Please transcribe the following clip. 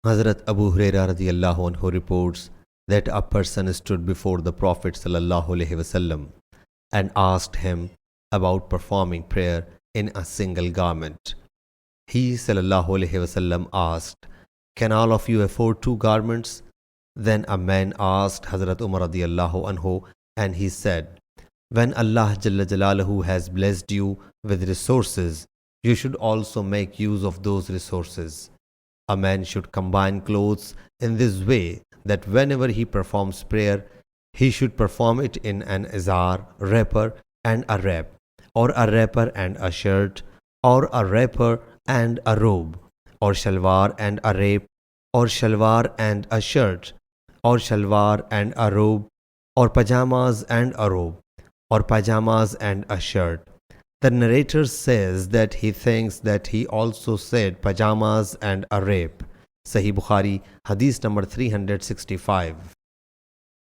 Hazrat Abu Huraira radiallahu anhu reports that a person stood before the Prophet sallallahu alaihi wasallam and asked him about performing prayer in a single garment. He sallallahu alaihi wasallam asked, "Can all of you afford two garments?" Then a man asked Hazrat Umar radiallahu anhu, and he said, "When Allah Jalla Jalaluhu has blessed you with resources, you should also make use of those resources. A man should combine clothes in this way that whenever he performs prayer, he should perform it in an izar, wrapper and a wrap, or a wrapper and a shirt, or a wrapper and a robe, or shalwar and a wrap, or shalwar and a shirt, or shalwar and a robe, or pajamas and a robe, or pajamas and a shirt." The narrator says that he thinks that he also said pajamas and a wrap. Sahih Bukhari, Hadith number 365.